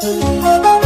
Anak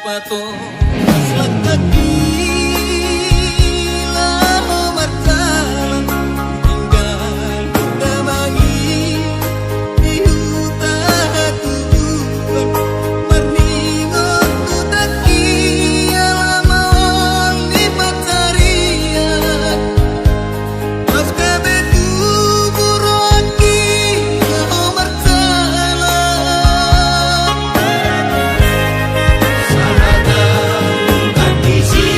pato aslak takila martalan tinggal damangi di hutan tujuan marningot tutaki alamawon di matarian mas kabetu buroki lao martalan Sarada bukan di sini.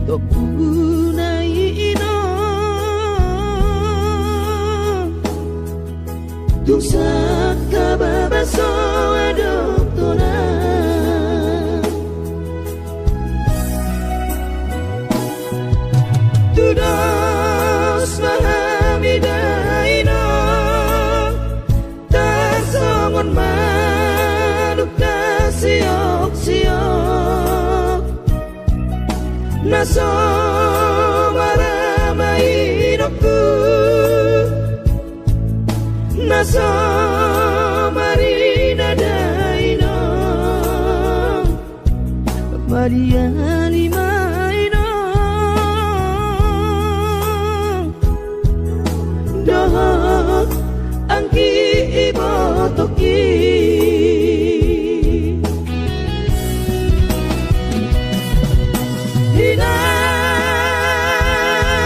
tokunai ino Tusa kababaso adoptona Tudos mahamidaino Tasongon manuk nasiok-siok Naso maramainoku Naso marina daino Mariani maino Doho angki ibotoki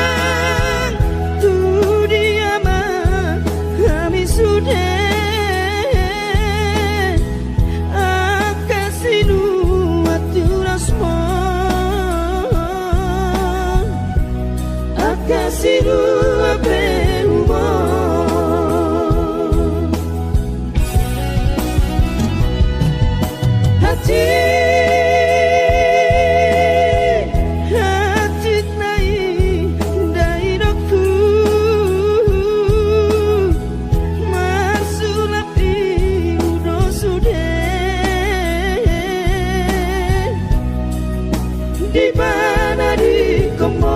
Hilang tu dia mah kami sudah akasinu aturasmo akasinu aperumo hati di mana di kemon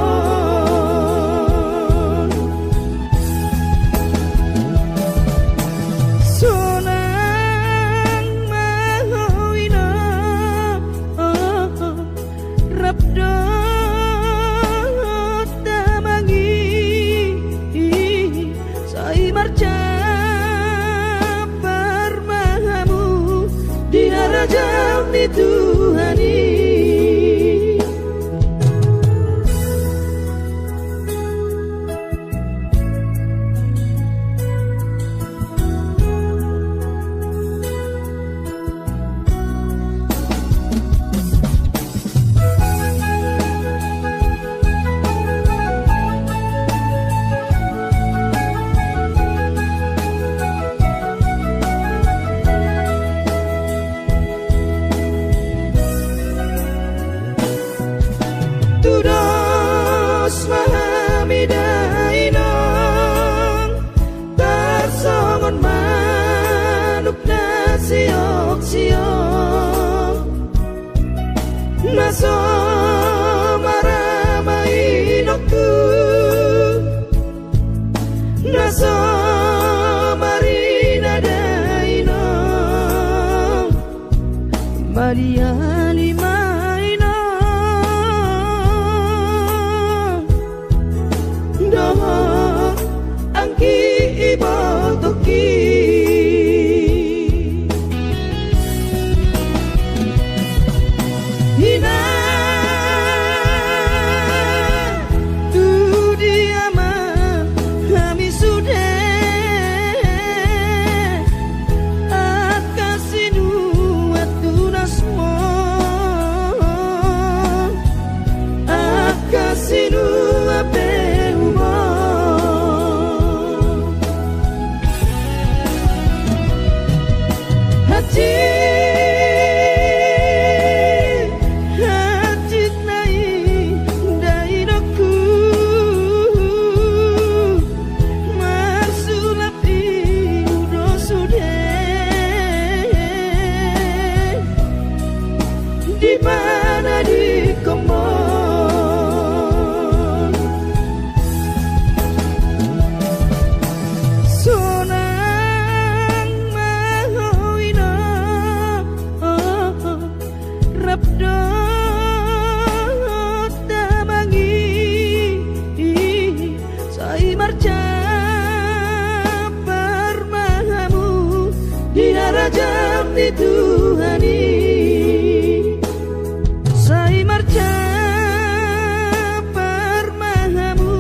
sonang mahoina rabdo tamangi sai marca parmahamu di harajam di Tuhani Tudos mahamidaino Tarsongon manuk nasiok-siok Naso maramainoku Naso marina daino Mariani maino Doho angki ibotoki Hina tu dia mah kami sudah akasinu atunasmo akasinu aperumo hati nai dainoku marsulap iudo sudah di mana di kemon sonang mahoina rabdo tamangi sai marca parmahamu di harajam di Tuhani sai marca parmahamu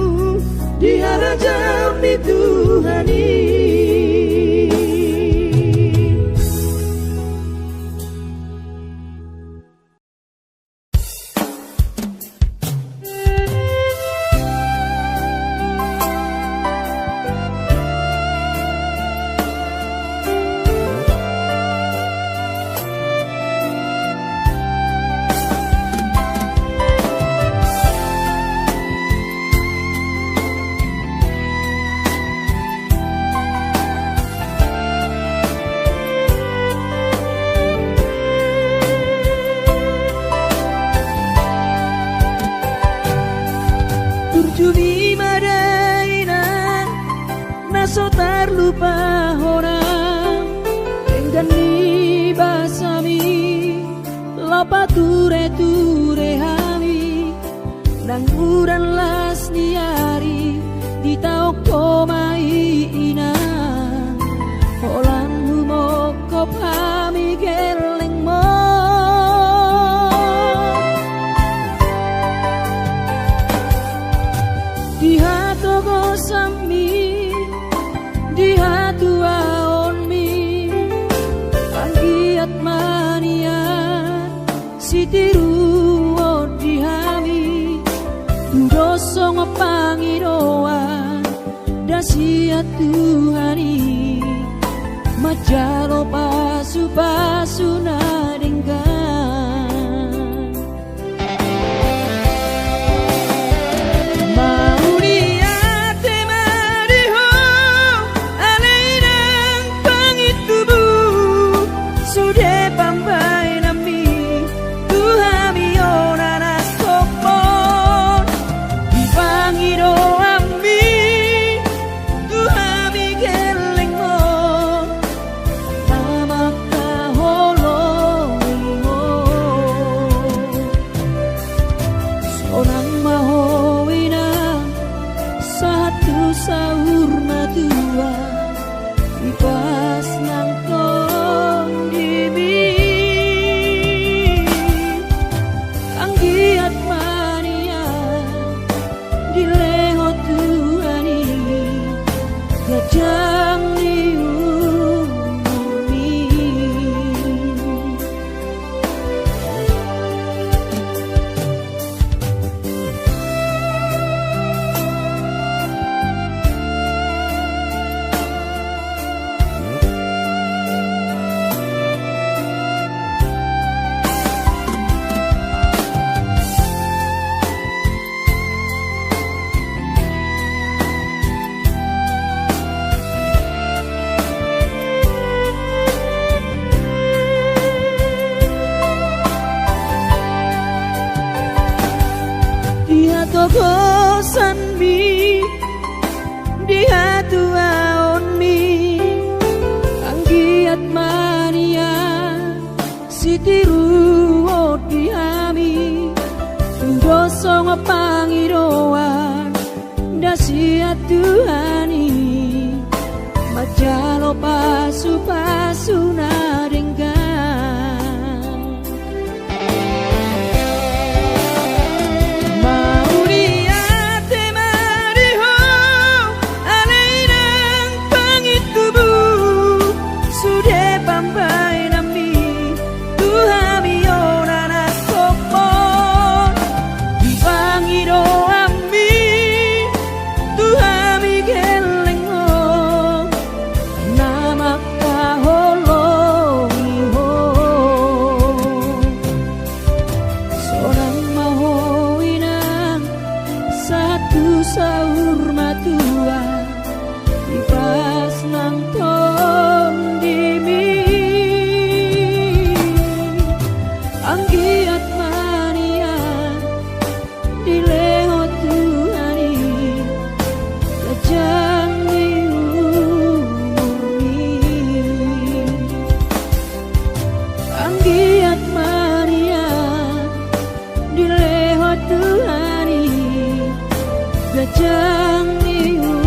di harajam di Tuhani Jumi madaina naso terlupa orang dengan ni basami lapa ture hami nang uran las niari di tau komai ina holang humokop hami geleng mo di hatu gosami di hatu aonmi anggiat mania sitiru di hami doso ngepangiroan dasiat Tuhani majalo pasu nadenggan mau niate mariho aleinang pangitubu sude pambai nami Tuhami onana sopon dipangiro ami Tuhami geleng mo namaka holongo sonang mahowina satu sahur matua ipas nang tong dimi anggiat mania dileho Tuhani gajang diumi dia togosan mi dia tuaon mi anggiat mania sitiru di hami doso ngepangiroan dasiat Tuhani majalo pasu nadenggan mau niate mariho aleinang pangitubu sude pambai nami Tuhami onana sopon dipangiro ami Tuhami geleng mo namaka holongiho sonang mahowinang satu sahur matua ipas nang tong dimi anggiat mania dileho Tuhani gajang diumi anggiat mania dileho Tuhani gajang diumi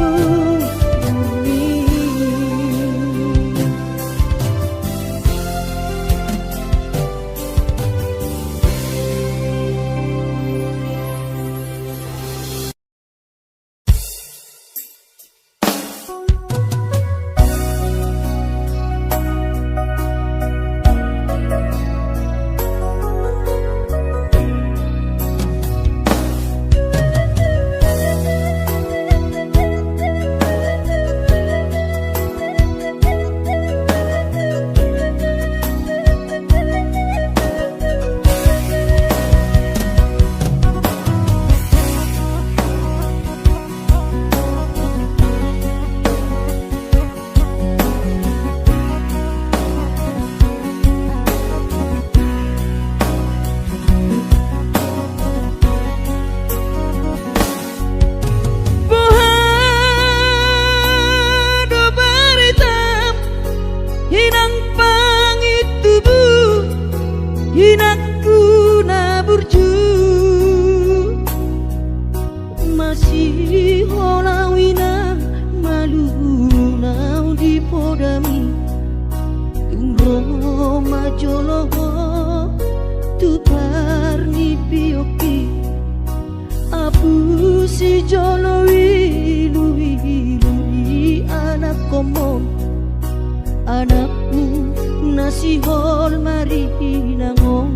masih holawina malunau di podami tungro majoloho tutar ni bioki apu si jolowi lui anak komo anakmu nasi hol mari nangon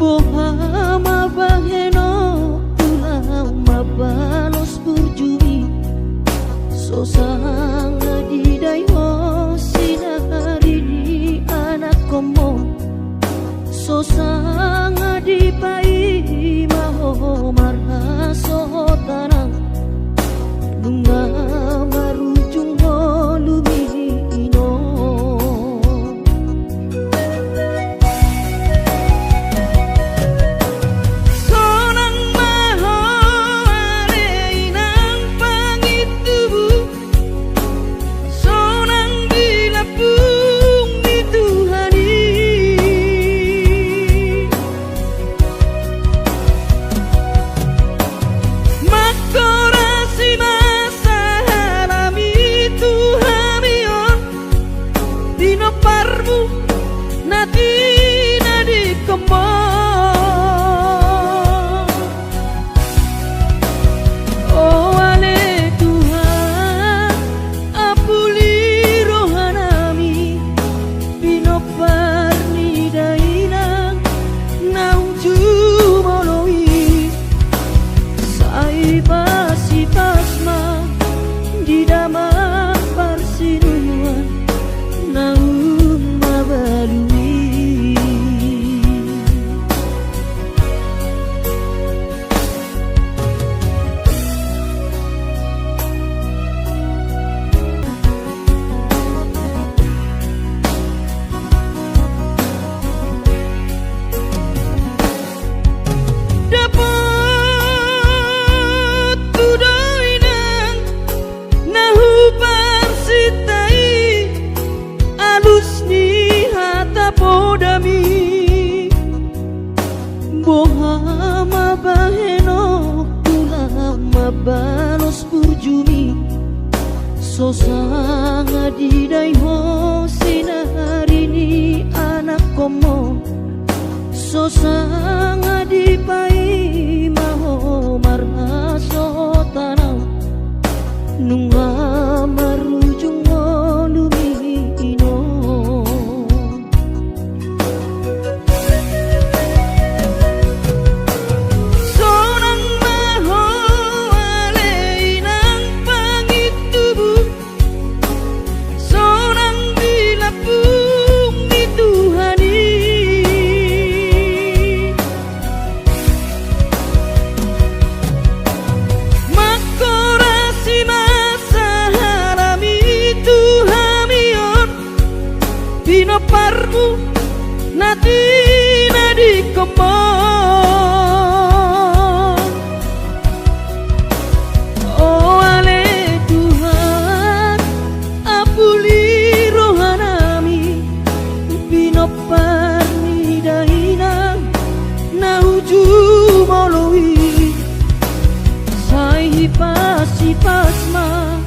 Bohama baheno tulang mabalos burjumi sosang didai ho sinari di anak komo sosang di pai maho marha sotanang bunga marujung holumi Bohama baheno tulang mabalos burjumi sosang didai ho sinari ni anak komo sosang di pai maho marha sotanau nunga marujung holumi ino parmu natina di kemon oh ale Tuhan apuli rohanami bino parni daina nauju molowi sai pasi pasma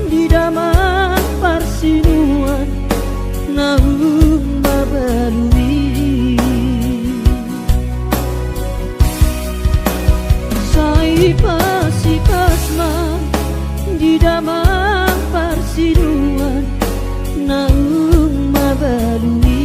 di daman parsinuan naung babalui sai pasi pasma di damang parsiduan naung babalui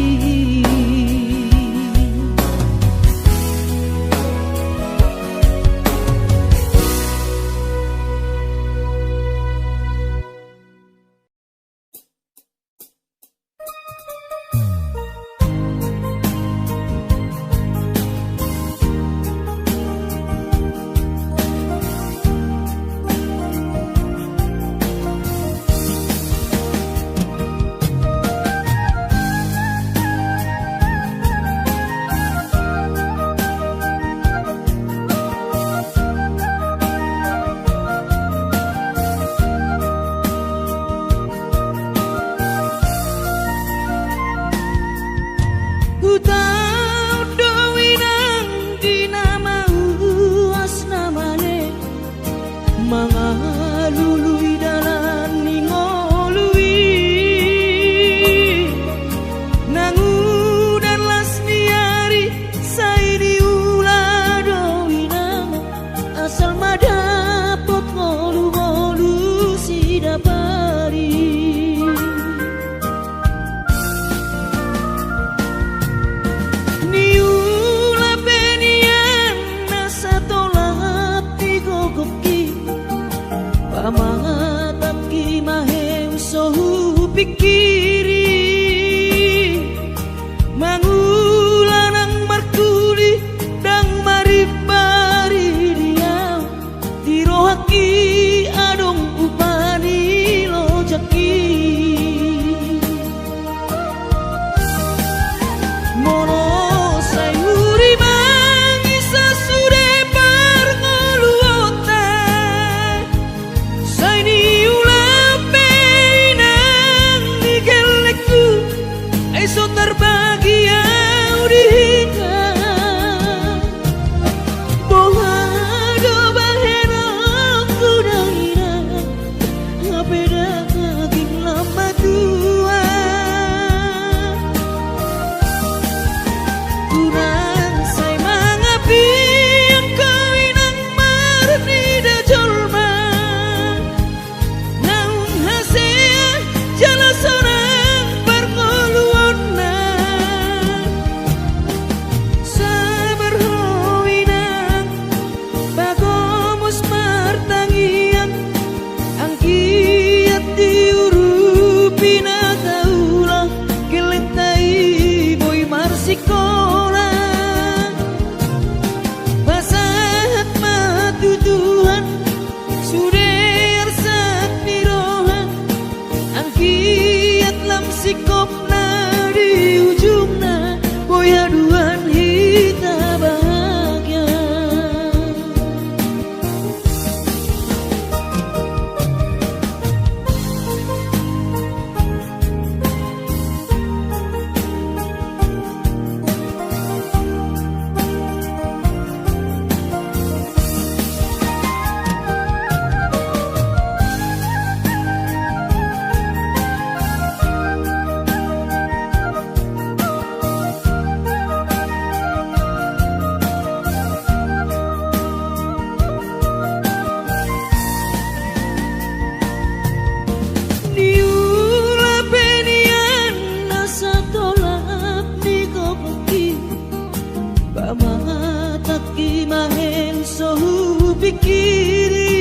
pikiri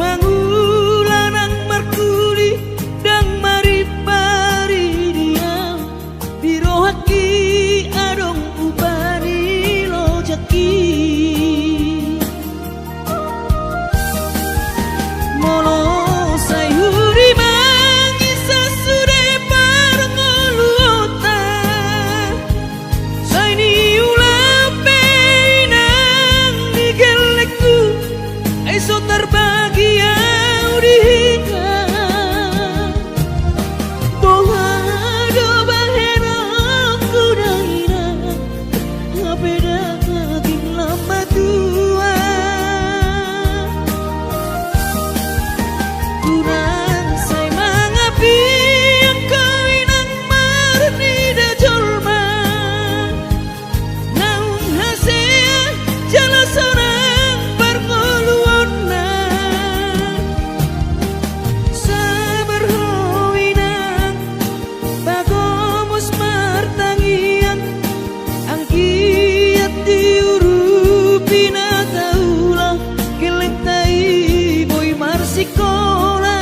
mangulanang markuli dang maripari dia birohaki adong ubani lojaki molo sayuri mangisa sure parngoluota saini ulape nang digelekku eso terbahagia udika bohado bahero kudaina apeda kaging lama tua kurang say mangapi ang kawinang marni da jorma naung hasea jala sorang parngoluon na sabar howinang bagomos martangian ang kiat diurupi na taula kelektai boy marsikola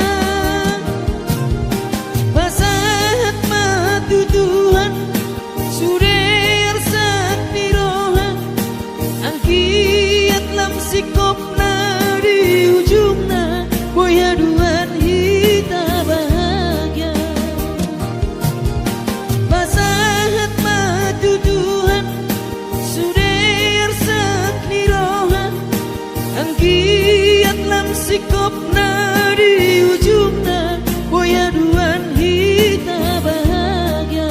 basahat matutuhan suder sat pirohan ang kiat lam sikop na di ujung na boy haduan hita bahagia basahat matutuhan suder sat pirohan ang kiat lam sikop na di ujung na boy haduan hita bahagia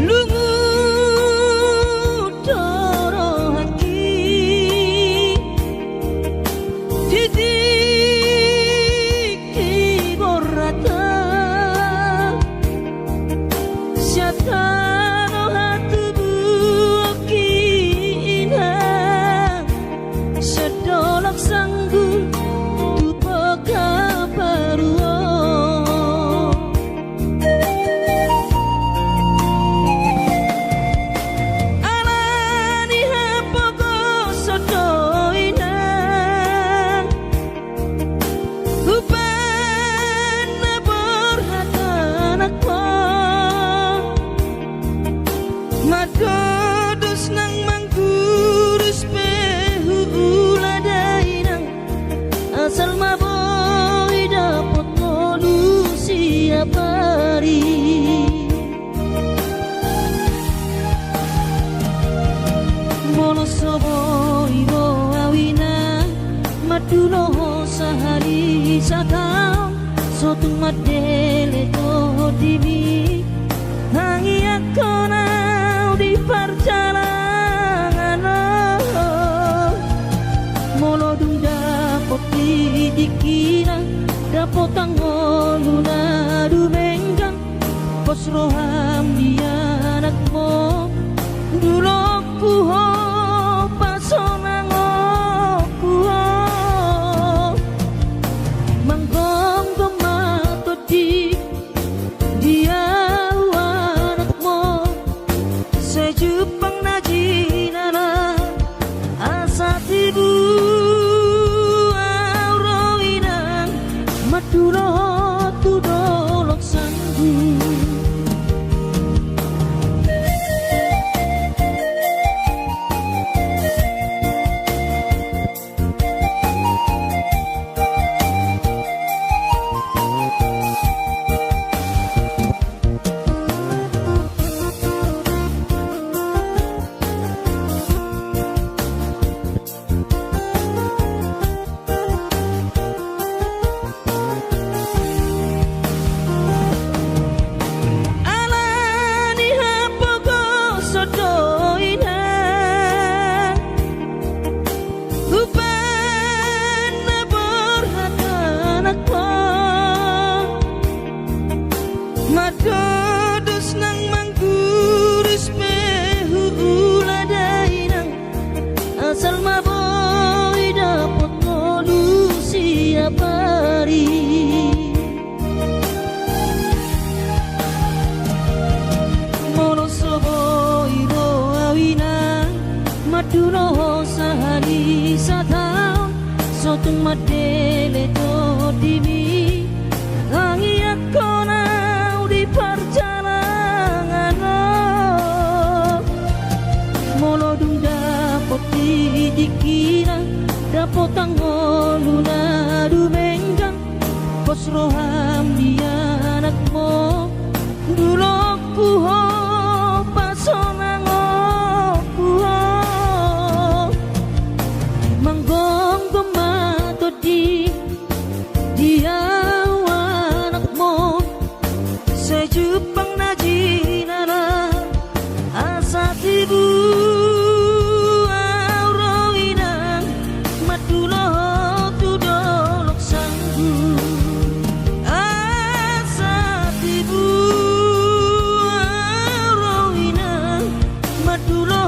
lungu doro hati titik borata syatano hatu buakina sedolak sanggu dupoka paruo alani hapogo sodoina upana borhatanakko madodos nang manggurus pehu uladainang asal maboy dapot molusi apari mono sobo ibo awina madulo sahari sakau sotung madele to dimi hangi akona di perjalanan molo dung dapot dikina dapot tangoluna dumenggang pos roham dia anakmo dulokku ho pasonangoku ho manggong tomato di dia anakmo sejupang najinana asa tibu auroinang madulo tudolok sanggu maduno sehari setahun sotung madele to dimi tangi aku nau di perjalanan molodung dapot dikira dapot tangoluna dumenggang pos roham dia anakmu dulu puho pasonango puho manggong tomato di dia anakmu sejupang najinara asa tibu auroinang madulo tudolok sanggu asa tibu auroinang madulo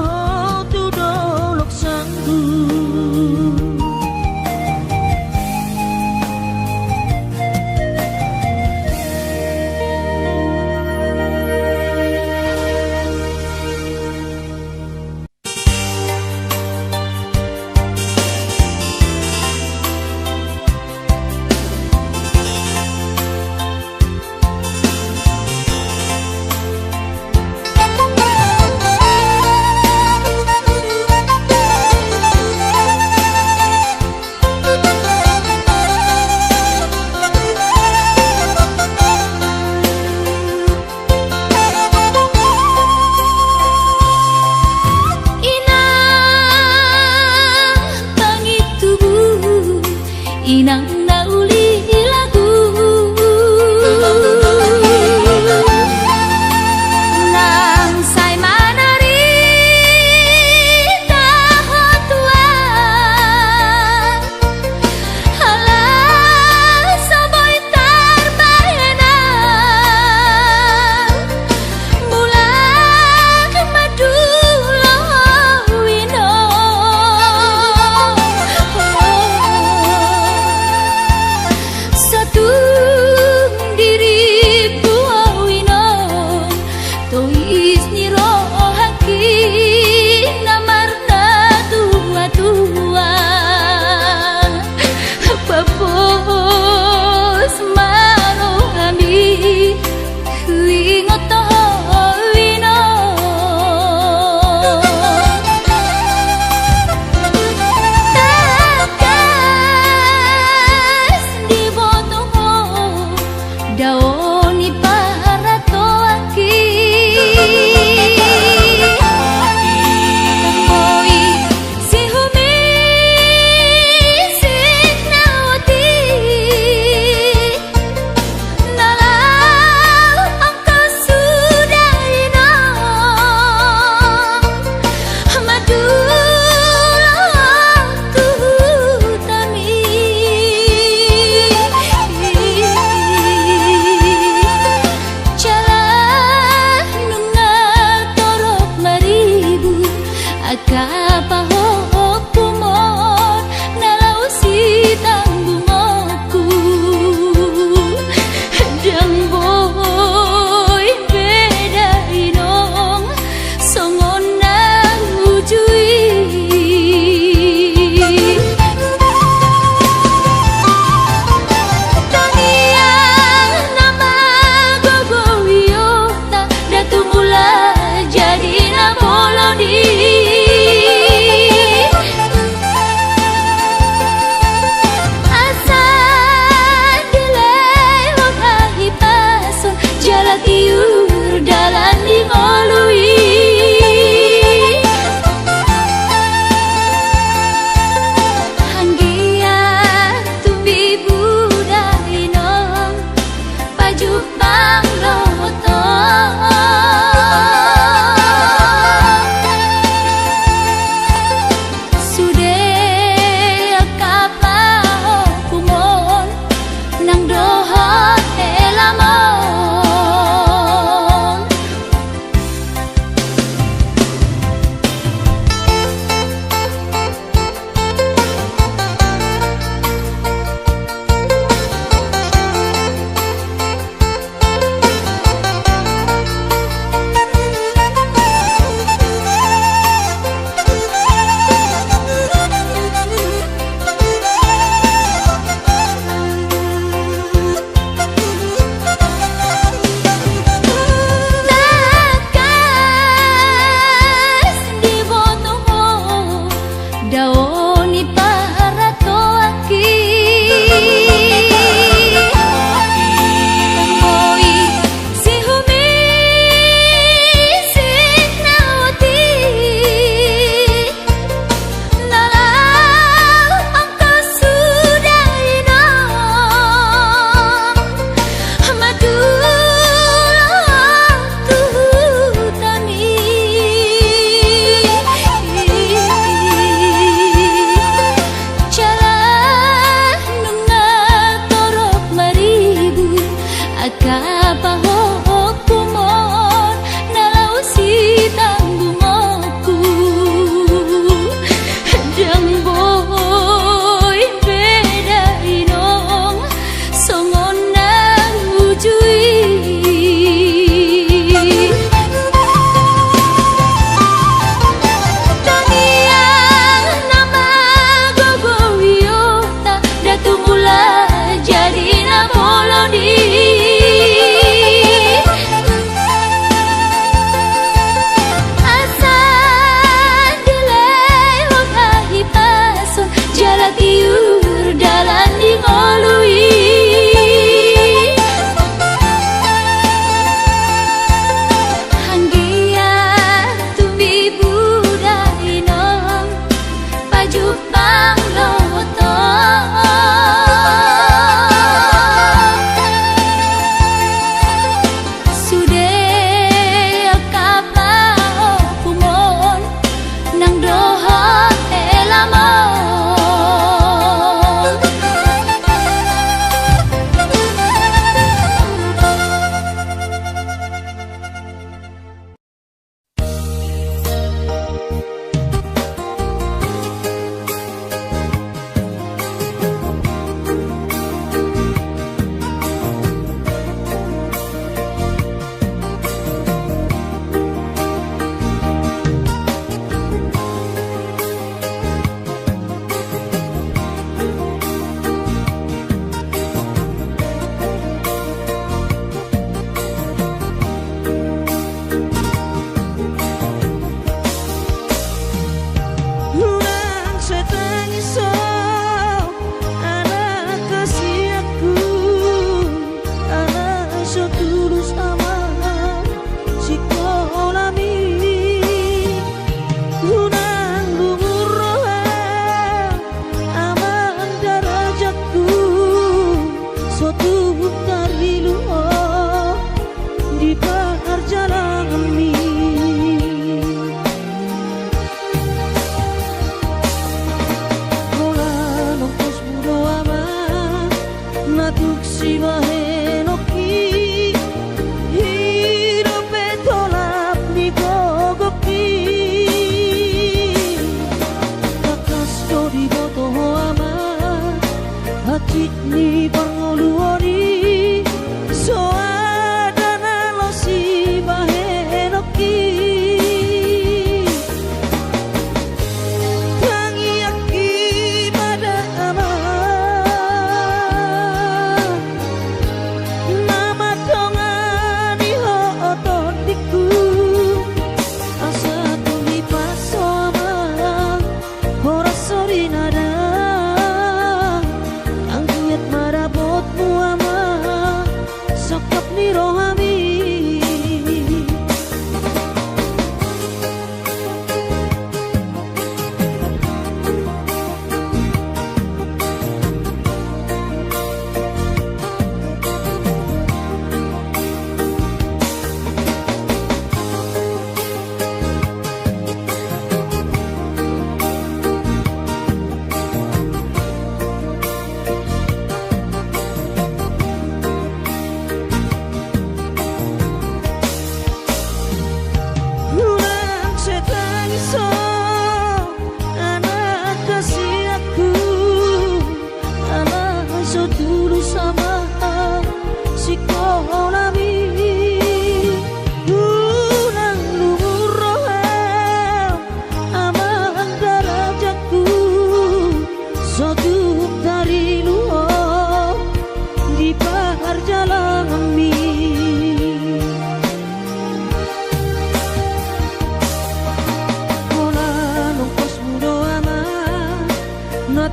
tudolok sanggu. Inang nauli lagu nang say manari tahot tua hala saboy tarbayana bulan madulo wino satung diriku awino tois niro haki namarna tua-tua papos maro ami kuingoto wino takas di botongo daoni para toaki Oi si humi siknawati nalau angka sudah ino madulaku tami jalan nungal torok maribu akapahok kumon nalau si tanggungokku dang boy beda inong songon na ujui tangian nama gogowiota datumula jadi na bolodi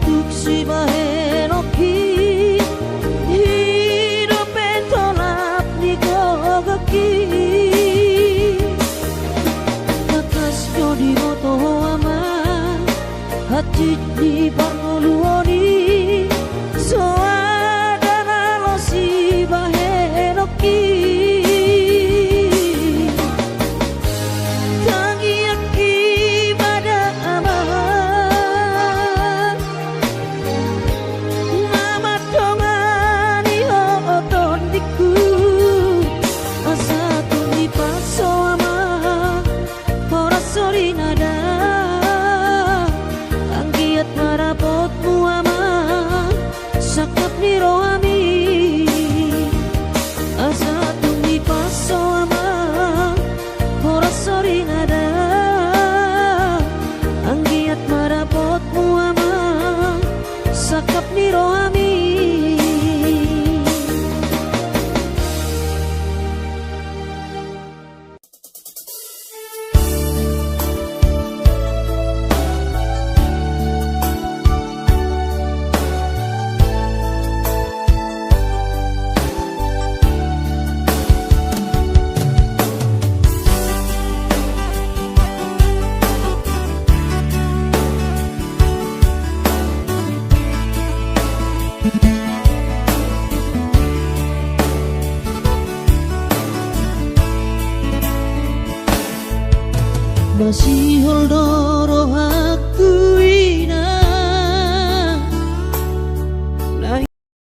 untuk si bahe no ki hidup entolap ni gogaki kakas ko di moto ama hati di parnoluoni so adana lo si bahe no ki sakap ni rohami asa tumi paso ama ora sori nada anggiat marapot mu ama sakap ni rohami masih holdoro